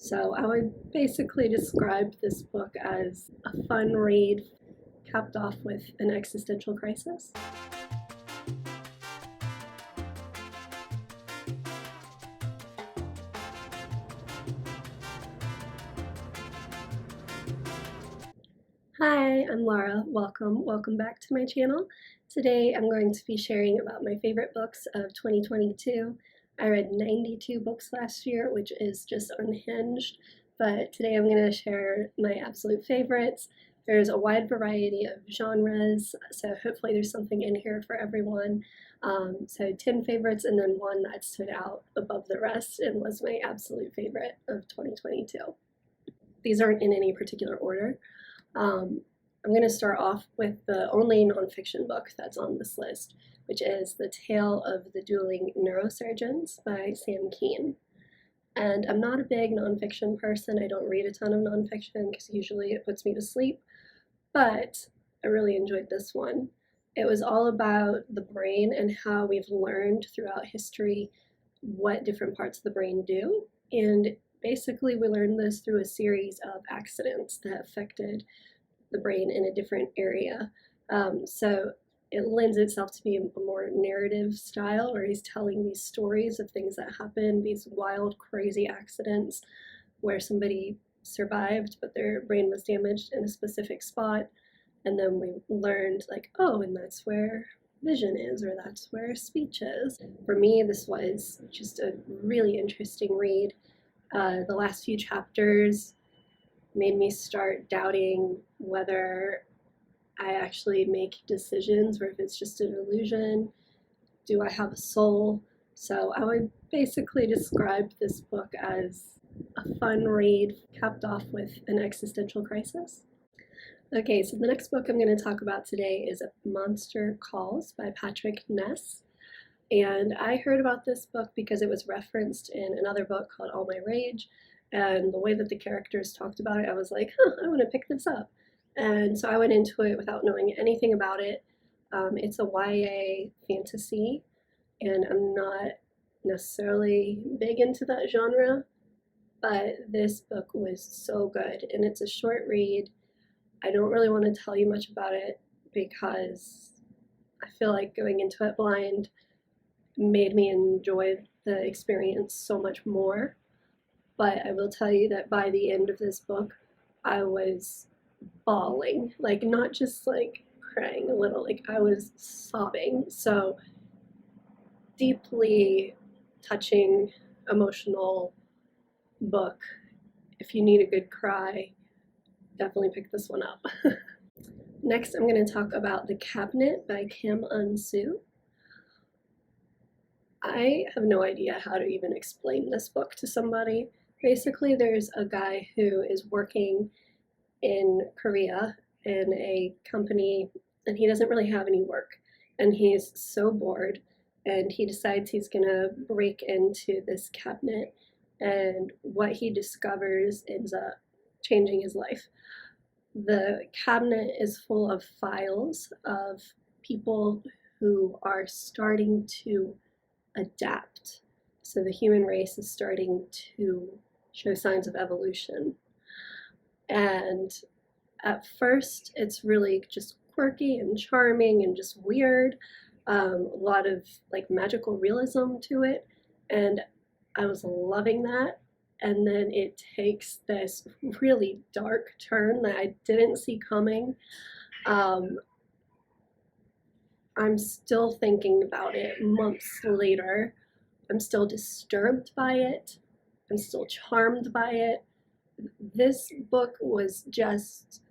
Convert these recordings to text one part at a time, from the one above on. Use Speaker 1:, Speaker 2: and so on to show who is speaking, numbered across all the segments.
Speaker 1: So I would basically describe this book as a fun read, capped off with an existential crisis. Hi, I'm Laura. Welcome back to my channel. Today I'm going to be sharing about my favorite books of 2022. I read 92 books last year, which is just unhinged, but today I'm going to share my absolute favorites. There's a wide variety of genres, so hopefully there's something in here for everyone. So 10 favorites and then one that stood out above the rest and was my absolute favorite of 2022. These aren't in any particular order. I'm going to start off with the only nonfiction book that's on this list, which is The Tale of the Dueling Neurosurgeons by Sam Keen. And I'm not a big nonfiction person. I don't read a ton of nonfiction because usually it puts me to sleep, but I really enjoyed this one. It was all about the brain and how we've learned throughout history what different parts of the brain do. And basically, we learned this through a series of accidents that affected the brain in a different area. So it lends itself to be a more narrative style, where he's telling these stories of things that happen, these wild, crazy accidents where somebody survived, but their brain was damaged in a specific spot. And then we learned, like, oh, and that's where vision is, or that's where speech is. For me, this was just a really interesting read. The last few chapters made me start doubting whether I actually make decisions or if it's just an illusion. Do I have a soul? So I would basically describe this book as a fun read, capped off with an existential crisis. Okay, so the next book I'm going to talk about today is Monster Calls by Patrick Ness. And I heard about this book because it was referenced in another book called All My Rage, and the way that the characters talked about it, I was like, I want to pick this up. And so I went into it without knowing anything about it. It's a YA fantasy, and I'm not necessarily big into that genre, but this book was so good, and it's a short read. I don't really want to tell you much about it because I feel like going into it blind made me enjoy the experience so much more. But I will tell you that by the end of this book, I was bawling, like not just like crying a little, like I was sobbing. So deeply touching, emotional book. If you need a good cry, definitely pick this one up. Next, I'm going to talk about The Cabinet by Kim Un-soo. I have no idea how to even explain this book to somebody. Basically, there's a guy who is working in Korea in a company, and he doesn't really have any work, and he's so bored, and he decides he's gonna break into this cabinet, and what he discovers ends up changing his life. The cabinet is full of files of people who are starting to adapt. So the human race is starting to show signs of evolution. And at first, it's really just quirky and charming and just weird. A lot of like magical realism to it. And I was loving that. And then it takes this really dark turn that I didn't see coming. I'm still thinking about it months later. I'm still disturbed by it. I'm still charmed by it. This book was just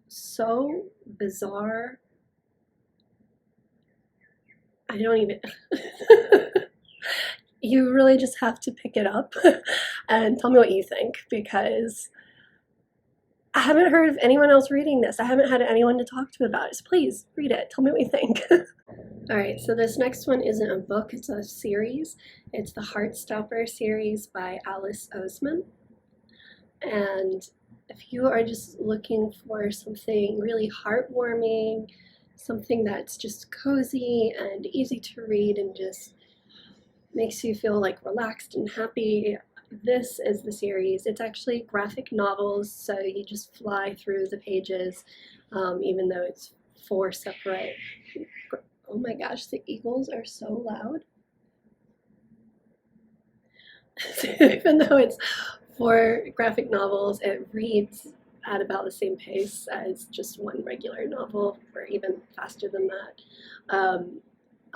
Speaker 1: so bizarre. I don't even... You really just have to pick it up and tell me what you think, because I haven't heard of anyone else reading this. I haven't had anyone to talk to about it. So please read it. Tell me what you think. Alright, so this next one isn't a book, it's a series. It's the Heartstopper series by Alice Oseman. And if you are just looking for something really heartwarming, something that's just cozy and easy to read and just makes you feel like relaxed and happy, this is the series. It's actually graphic novels, so you just fly through the pages, even though it's four separate. Oh my gosh, the eagles are so loud. Even though it's four graphic novels, it reads at about the same pace as just one regular novel, or even faster than that.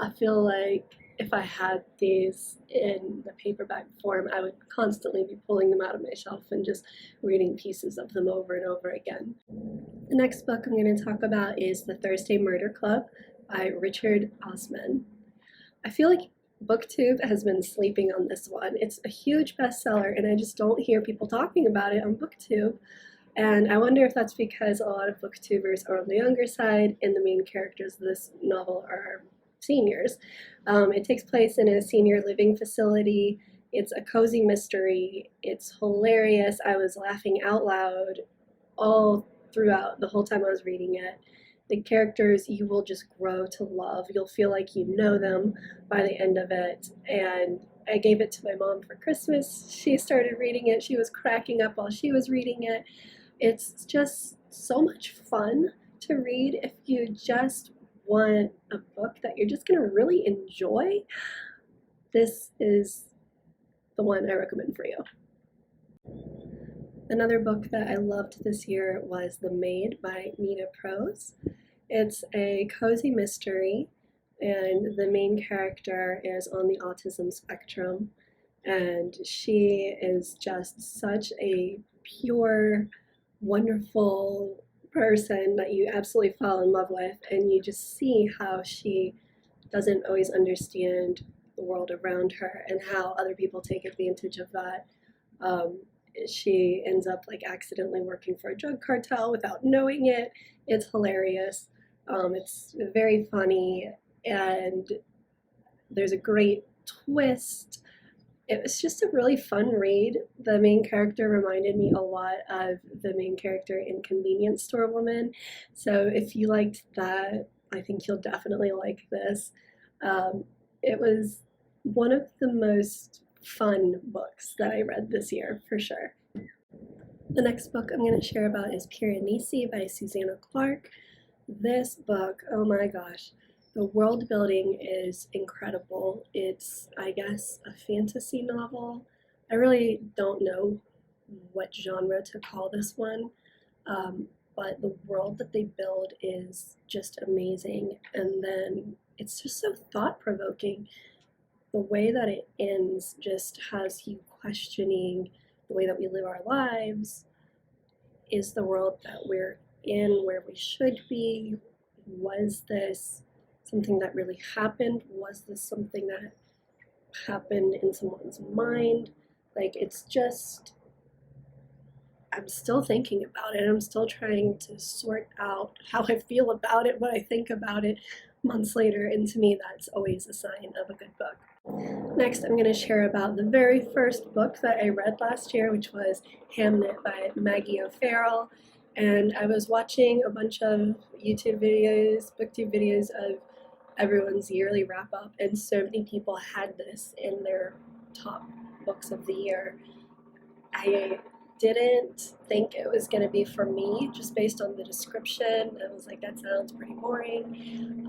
Speaker 1: I feel like if I had these in the paperback form, I would constantly be pulling them out of my shelf and just reading pieces of them over and over again. The next book I'm going to talk about is The Thursday Murder Club by Richard Osman. I feel like BookTube has been sleeping on this one. It's a huge bestseller, and I just don't hear people talking about it on BookTube. And I wonder if that's because a lot of booktubers are on the younger side, and the main characters of this novel are seniors. It takes place in a senior living facility. It's a cozy mystery. It's hilarious. I was laughing out loud all throughout the whole time I was reading it. The characters you will just grow to love. You'll feel like you know them by the end of it. And I gave it to my mom for Christmas. She started reading it. She was cracking up while she was reading it. It's just so much fun to read if you just want a book that you're just going to really enjoy. This is the one I recommend for you. Another book that I loved this year was The Maid by Mina Prose. It's a cozy mystery, and the main character is on the autism spectrum, and she is just such a pure, wonderful person that you absolutely fall in love with, and you just see how she doesn't always understand the world around her and how other people take advantage of that. She ends up like accidentally working for a drug cartel without knowing it. It's hilarious. It's very funny, and there's a great twist. It was just a really fun read. The main character reminded me a lot of the main character in Convenience Store Woman. So if you liked that, I think you'll definitely like this. It was one of the most fun books that I read this year, for sure. The next book I'm going to share about is Piranesi by Susanna Clark. This book, oh my gosh, the world building is incredible. It's, I guess, a fantasy novel. I really don't know what genre to call this one, but the world that they build is just amazing. And then it's just so thought-provoking. The way that it ends just has you questioning the way that we live our lives. Is the world that we're in where we should be? Was this something that really happened? Was this something that happened in someone's mind? Like, it's just, I'm still thinking about it. I'm still trying to sort out how I feel about it, what I think about it months later, and to me that's always a sign of a good book. Next, I'm going to share about the very first book that I read last year, which was Hamnet by Maggie O'Farrell. And I was watching a bunch of YouTube videos, BookTube videos of everyone's yearly wrap up, and so many people had this in their top books of the year. I didn't think it was going to be for me just based on the description. I was like, that sounds pretty boring.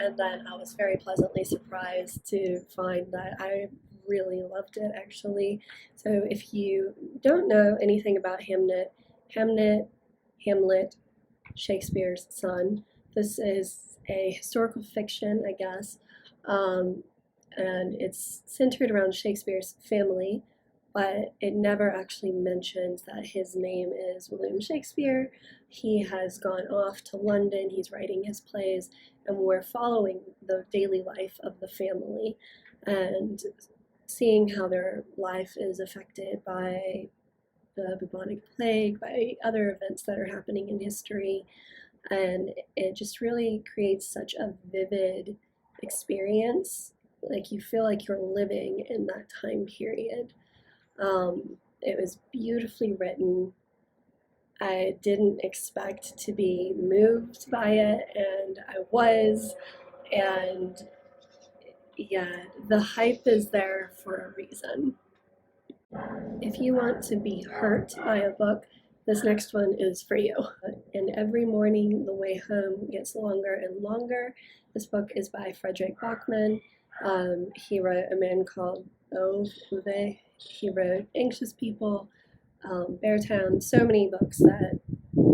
Speaker 1: And then I was very pleasantly surprised to find that I really loved it, actually. So if you don't know anything about Hamlet, Shakespeare's son, this is a historical fiction, I guess, and it's centered around Shakespeare's family, but it never actually mentions that his name is William Shakespeare. He has gone off to London, he's writing his plays, and we're following the daily life of the family and seeing how their life is affected by the bubonic plague, by other events that are happening in history. And it just really creates such a vivid experience. Like, you feel like you're living in that time period. It was beautifully written. I didn't expect to be moved by it, and I was. And yeah, the hype is there for a reason. If you want to be hurt by a book, this next one is for you. And every morning the way home gets longer and longer. This book is by Frederick Bachman. He wrote A Man Called Ove. He wrote Anxious People, Beartown, so many books that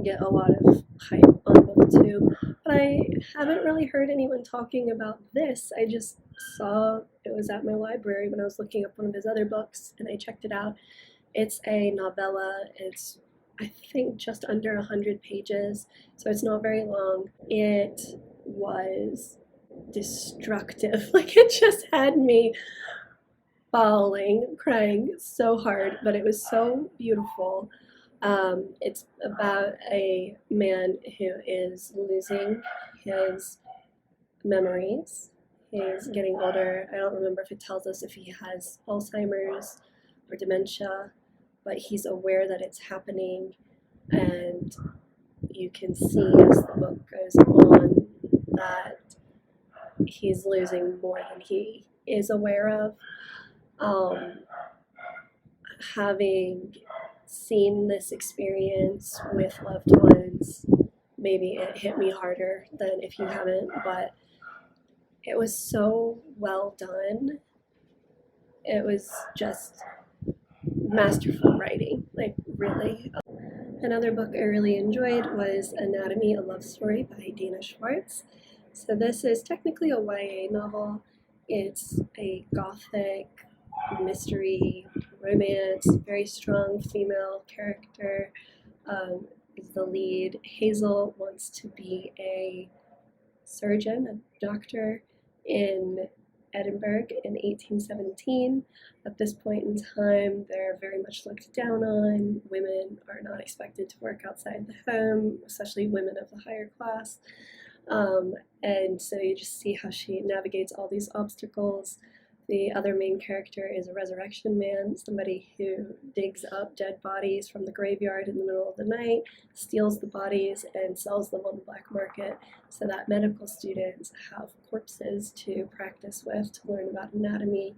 Speaker 1: get a lot of hype on BookTube. But I haven't really heard anyone talking about this. I just saw it was at my library when I was looking up one of his other books, and I checked it out. It's a novella. It's, I think, just under 100 pages, so it's not very long. It was destructive. Like, it just had me bawling, crying so hard, but it was so beautiful. It's about a man who is losing his memories. He's getting older. I don't remember if it tells us if he has Alzheimer's or dementia, but he's aware that it's happening, and you can see as the book goes on that he's losing more than he is aware of. Having seen this experience with loved ones, maybe it hit me harder than if you haven't, but it was so well done. It was just masterful writing, like, really. Another book I really enjoyed was Anatomy, a Love Story by Dana Schwartz. So this is technically a YA novel. It's a gothic mystery romance, very strong female character is the lead. Hazel wants to be a surgeon, a doctor in Edinburgh in 1817. At this point in time, they're very much looked down on. Women are not expected to work outside the home, especially women of the higher class. And so you just see how she navigates all these obstacles. The other main character is a resurrection man, somebody who digs up dead bodies from the graveyard in the middle of the night, steals the bodies, and sells them on the black market so that medical students have corpses to practice with to learn about anatomy.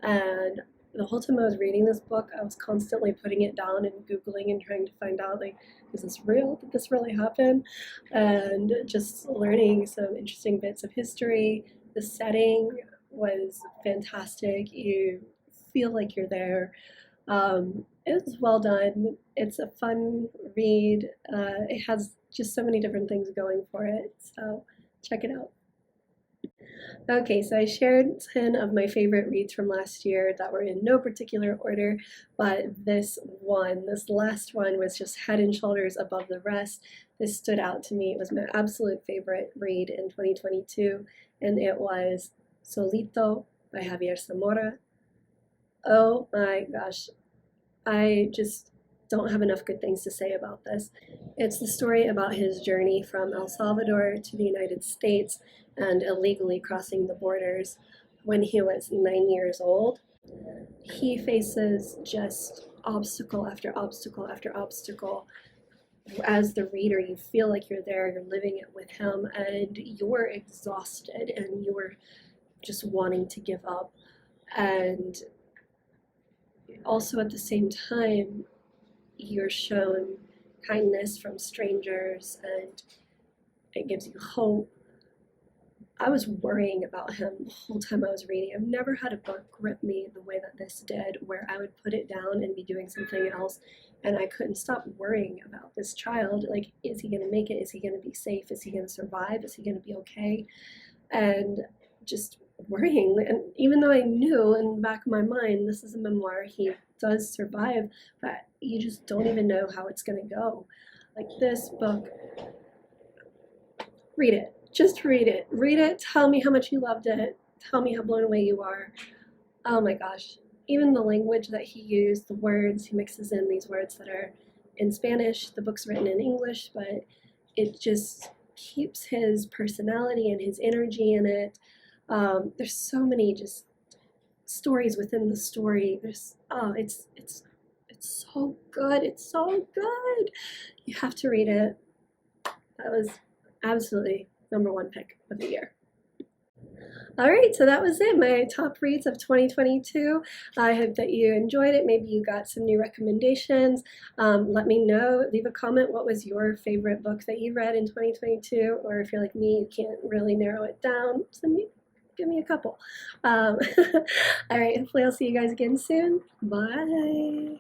Speaker 1: And the whole time I was reading this book, I was constantly putting it down and Googling and trying to find out, like, is this real? Did this really happen? And just learning some interesting bits of history. The setting was fantastic. You feel like you're there. It was well done. It's a fun read. It has just so many different things going for it, so check it out. Okay, so I shared 10 of my favorite reads from last year that were in no particular order, but this last one was just head and shoulders above the rest. This stood out to me. It was my absolute favorite read in 2022, and it was Solito by Javier Zamora. Oh my gosh, I just don't have enough good things to say about this. It's the story about his journey from El Salvador to the United States and illegally crossing the borders when he was 9 years old. He faces just obstacle after obstacle after obstacle. As the reader, you feel like you're there, you're living it with him, and you're exhausted and you're just wanting to give up. And also at the same time, you're shown kindness from strangers and it gives you hope. I was worrying about him the whole time I was reading. I've never had a book grip me the way that this did, where I would put it down and be doing something else and I couldn't stop worrying about this child. Like, is he gonna make it? Is he gonna be safe? Is he gonna survive? Is he gonna be okay? And just worrying. And even though I knew in the back of my mind this is a memoir, he does survive, but you just don't even know how it's gonna go. Like, this book, read it. Just read it. Read it. Tell me how much you loved it. Tell me how blown away you are. Oh my gosh. Even the language that he used, the words, he mixes in these words that are in Spanish. The book's written in English, but it just keeps his personality and his energy in it. There's so many just stories within the story. It's so good. It's so good. You have to read it. That was absolutely #1 pick of the year. All right, so that was it, my top reads of 2022. I hope that you enjoyed it. Maybe you got some new recommendations. Let me know, leave a comment, what was your favorite book that you read in 2022? Or if you're like me, you can't really narrow it down, give me a couple. All right, hopefully I'll see you guys again soon. Bye.